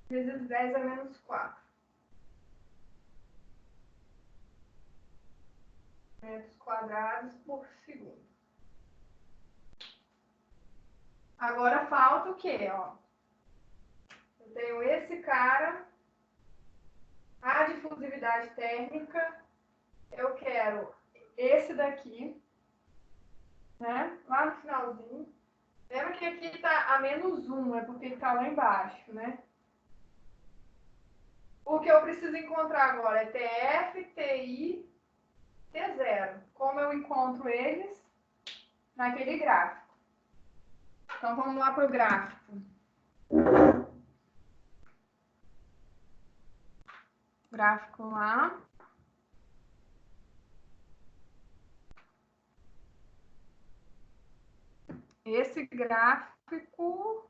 vezes 10 a menos 4. Metros quadrados por segundo. Agora falta o quê? Ó? Eu tenho esse cara, a difusividade térmica, eu quero esse daqui, né? Lá no finalzinho. Lembra que aqui está a menos 1, é porque ele está lá embaixo, né? O que eu preciso encontrar agora é TF, TI, T0. Como eu encontro eles? Naquele gráfico. Então, vamos lá para o gráfico. Gráfico lá. Esse gráfico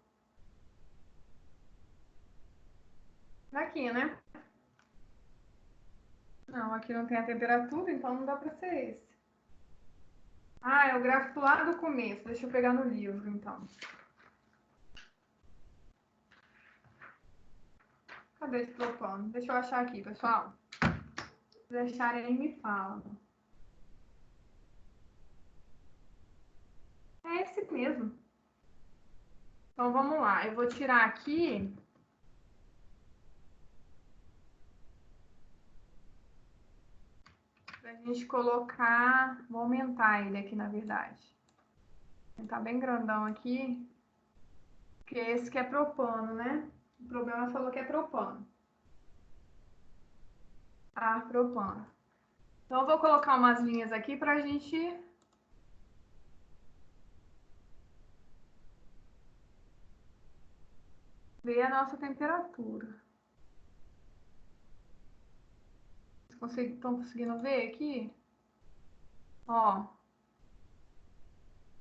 Daqui, né? Não, aqui não tem a temperatura, então não dá para ser esse. Ah, é o gráfico lá do começo. Deixa eu pegar no livro, então. Cadê esse propano? Deixa eu achar aqui, pessoal. Se deixarem aí, me falam. É esse mesmo. Então, vamos lá. Eu vou tirar aqui. Pra gente colocar... Vou aumentar ele aqui, na verdade. Ele tá bem grandão aqui. Porque esse que é propano, né? O problema falou que é propano. Ar propano. Então, eu vou colocar umas linhas aqui pra gente... ver a nossa temperatura. Estão conseguindo ver aqui? Ó,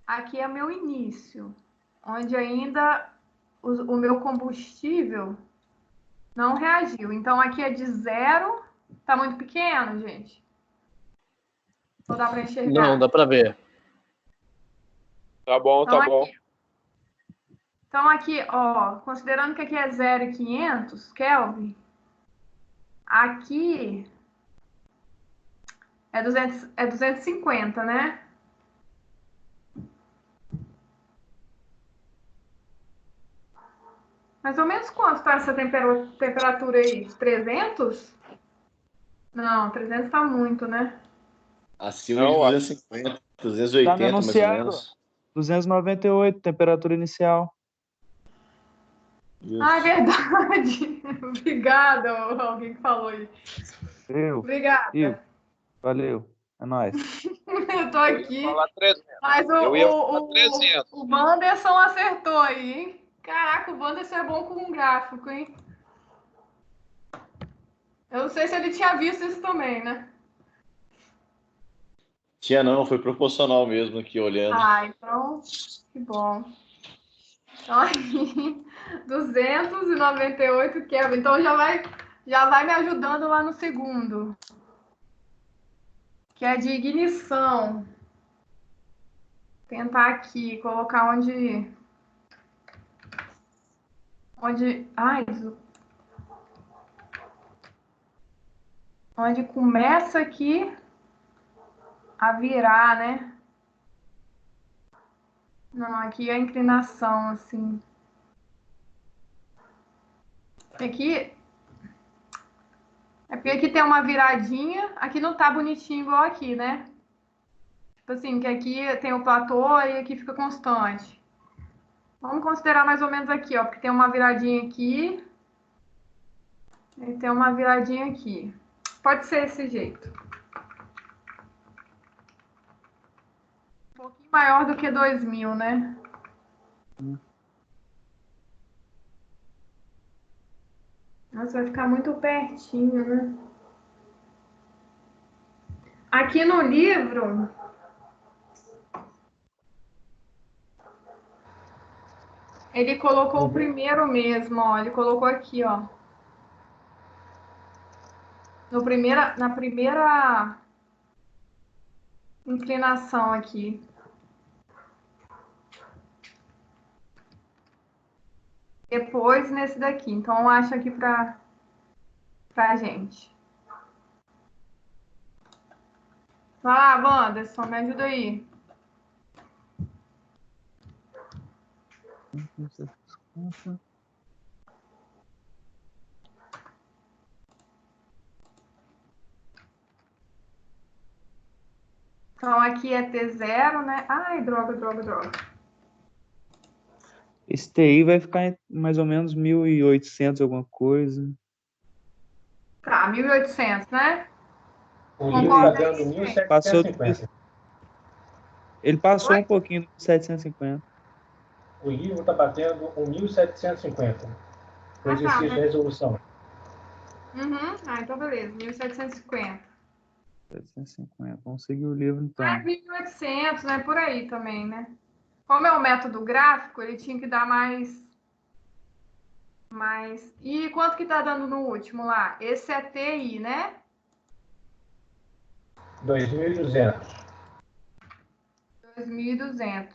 aqui é o meu início, onde ainda o meu combustível não reagiu. Então, aqui é de 0, tá muito pequeno, gente? Não dá para enxergar? Não, dá para ver. Tá bom, tá bom. Então, aqui, ó, considerando que aqui é 0,500 Kelvin, aqui é 250, né? Mais ou menos quanto está essa temperatura aí? 300? Não, 300 está muito, né? Acima Não, de 250, Tá no 280 mais ou enunciado. menos. 298, temperatura inicial. Isso. Ah, é verdade. Obrigada, alguém que falou aí. Eu. Obrigada. Valeu. É nóis. Eu tô Eu ia aqui, falar 300. mas Eu ia falar 300. o Wanderson acertou aí, hein? Caraca, o Wanderson é bom com um gráfico, hein? Eu não sei se ele tinha visto isso também, né? Tinha não, foi proporcional mesmo aqui olhando. Ah, então, que bom. Então, aí, 298 Kelvin. Então, já vai me ajudando lá no segundo, que é de ignição. Tentar aqui, colocar ai, onde começa aqui a virar, né? Não, aqui é a inclinação, assim. Aqui, é porque aqui tem uma viradinha, aqui não tá bonitinho igual aqui, né? Tipo assim, que aqui tem o platô e aqui fica constante. Vamos considerar mais ou menos aqui, ó, porque tem uma viradinha aqui e tem uma viradinha aqui. Pode ser desse jeito. Um pouquinho maior do que 2000, né? Nossa, vai ficar muito pertinho, né? Aqui no livro, ele colocou o primeiro mesmo, ó. Ele colocou aqui, ó. Na primeira inclinação aqui. Depois nesse daqui. Então, eu acho aqui pra gente. Vai lá, Wanderson, me ajuda aí. Então, aqui é T0, né? Ai, droga. Esse TI vai ficar em mais ou menos 1.800 alguma coisa. Tá, 1800, né? O livro Concorda está aí, dando gente? Passou 1750. Ele passou Oi? um pouquinho do 750. O livro está batendo 1750. O Ah, tá. exercício de resolução. Uhum. Ah, então beleza, 1750. 750. Vamos seguir o livro então. Ah, 1800, né? Por aí também, né? Como é o método gráfico, ele tinha que dar mais Mas. E quanto que tá dando no último lá? Esse é TI, né? 2.200. 2.200.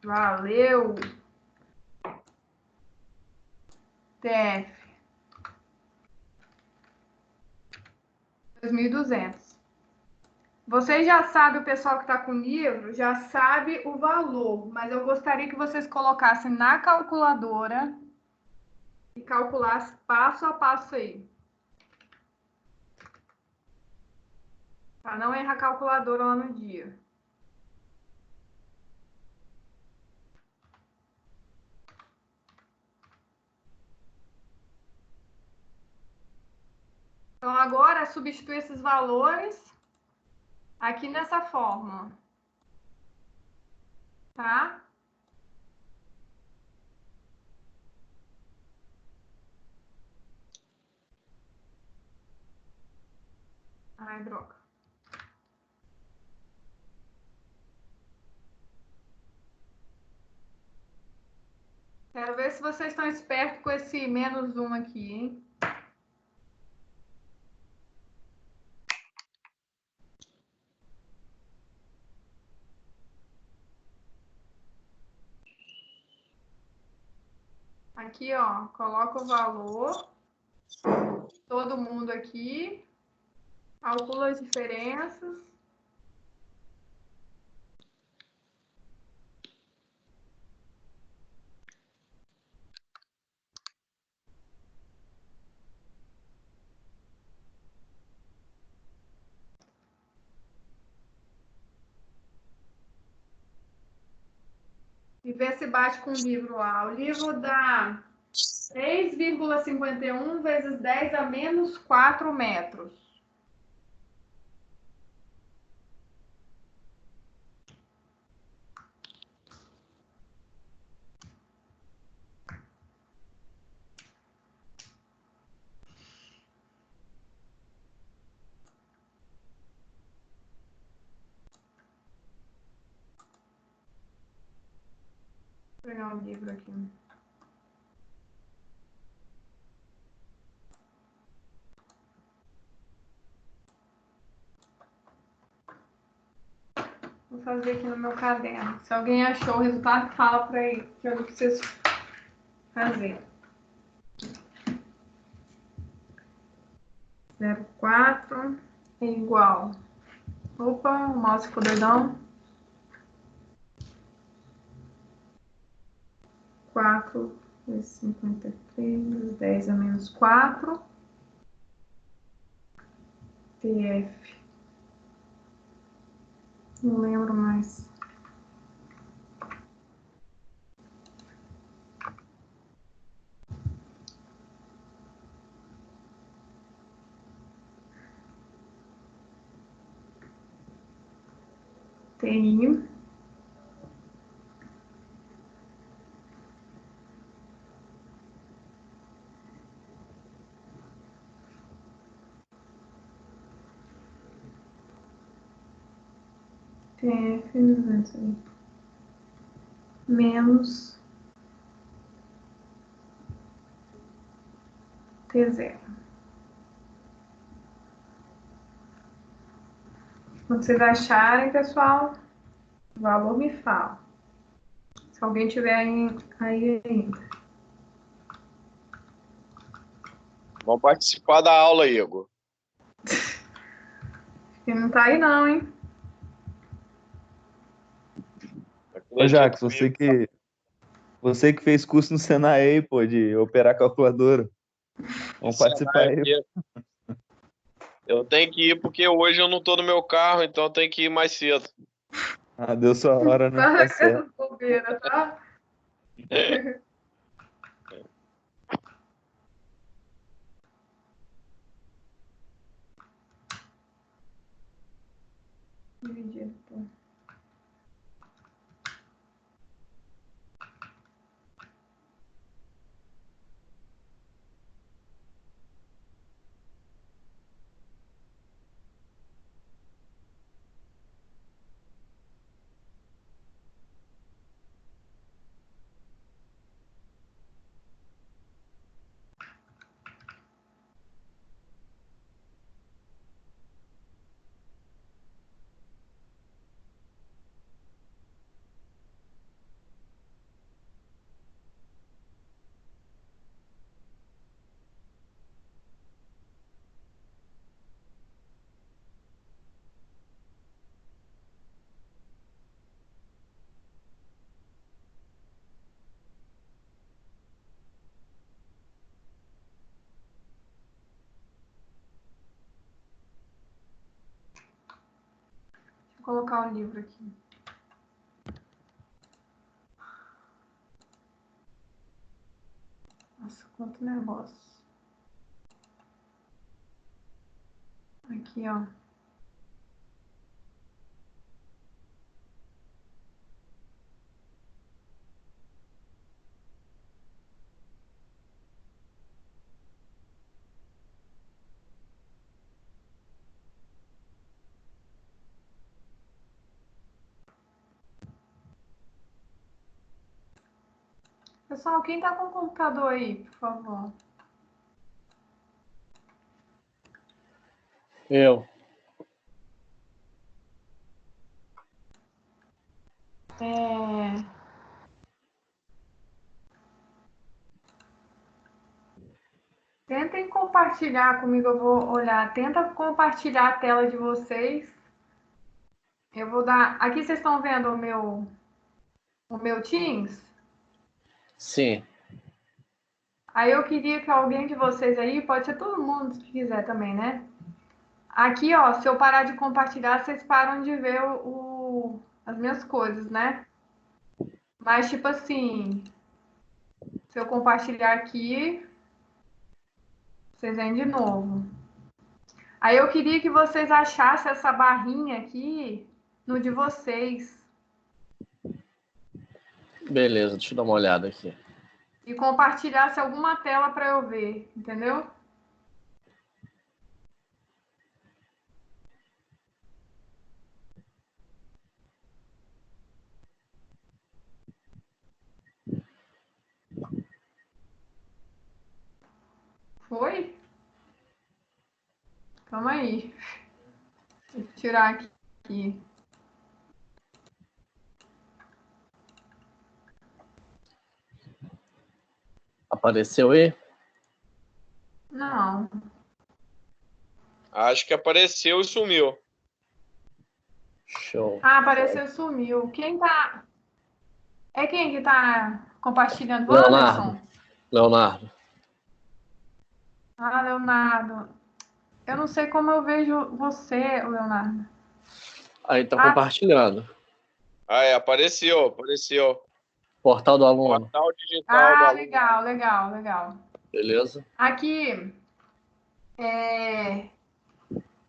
Valeu. TF. 2.200. Vocês já sabem, o pessoal que está com o livro já sabe o valor, mas eu gostaria que vocês colocassem na calculadora e calculassem passo a passo aí. Para não errar a calculadora lá no dia. Então, agora, substituir esses valores aqui nessa fórmula. Tá? Ai, droga. Quero ver se vocês estão espertos com esse menos 1 aqui, hein? Aqui, ó, coloca o valor, todo mundo aqui, calcula as diferenças. E ver se bate com o livro lá. O livro dá 3,51 vezes 10 a menos 4 metros. Vou pegar um livro aqui. Vou fazer aqui no meu caderno. Se alguém achou o resultado, fala para ele que eu não preciso fazer. 0,4 é igual. Opa, o mouse ficou doidão. 4 vezes 53, 10 a menos 4. TF. Não lembro mais. TI. TF 200 aí. Menos T0. Quando vocês acharem, pessoal, o valor me fala. Se alguém tiver aí ainda. Vamos participar da aula, Igor. Quem não tá aí não, hein? Ô, Jacques, você que fez curso no Senai aí, pô, de operar calculadora. Vamos participar aí. Eu tenho que ir porque hoje eu não tô no meu carro, então eu tenho que ir mais cedo. Ah, deu sua hora, né? Tá certo. Bobeira, tá? Dividido por... colocar um livro aqui. Nossa, quanto negócio. Aqui, ó. Pessoal, quem tá com o computador aí, por favor? Eu. Tentem compartilhar comigo, eu vou olhar. Tenta compartilhar a tela de vocês. Eu vou dar. Aqui vocês estão vendo o meu Teams? Sim. Aí eu queria que alguém de vocês aí, pode ser todo mundo se quiser também, né? Aqui, ó, se eu parar de compartilhar, vocês param de ver as minhas coisas, né? Mas, tipo assim, se eu compartilhar aqui, vocês vêm de novo. Aí eu queria que vocês achassem essa barrinha aqui no de vocês. Beleza, deixa eu dar uma olhada aqui. E compartilhasse alguma tela para eu ver, entendeu? Foi? Calma aí. Deixa eu tirar aqui. Apareceu aí? Não. Acho que apareceu e sumiu. Show. Ah, apareceu e sumiu. Quem tá... É quem que tá compartilhando? Leonardo. Anderson? Leonardo. Ah, Leonardo. Eu não sei como eu vejo você, Leonardo. Aí tá Ah. compartilhando. Ah, apareceu. Portal do aluno. Portal digital do Ah, aluno. legal. Beleza? Aqui,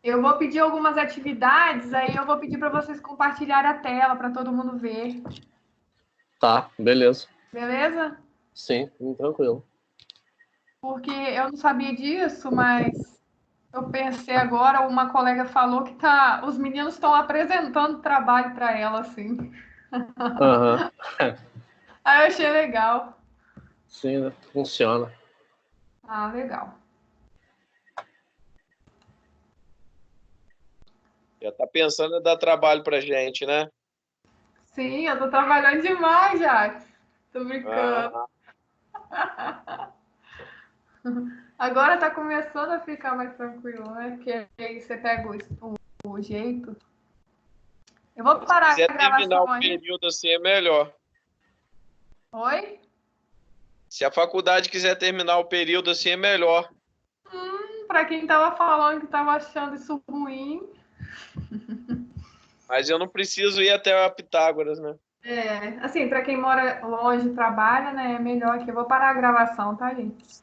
eu vou pedir algumas atividades, aí eu vou pedir para vocês compartilharem a tela para todo mundo ver. Tá, beleza. Beleza? Sim, tranquilo. Porque eu não sabia disso, mas eu pensei agora, uma colega falou que os meninos estão apresentando trabalho para ela, assim. Aham. Aí eu achei legal. Sim, né? Funciona. Ah, legal. Já tá pensando em dar trabalho pra gente, né? Sim, eu tô trabalhando demais, Jacques. Tô brincando. Agora tá começando a ficar mais tranquilo, né? Porque aí você pega o jeito. Eu vou parar Se a quiser terminar gravação o aí. período assim, é melhor. Oi? Se a faculdade quiser terminar o período assim, é melhor. Pra quem tava falando que tava achando isso ruim. Mas eu não preciso ir até a Pitágoras, né? Assim, pra quem mora longe e trabalha, né? É melhor que eu vou parar a gravação, tá, gente?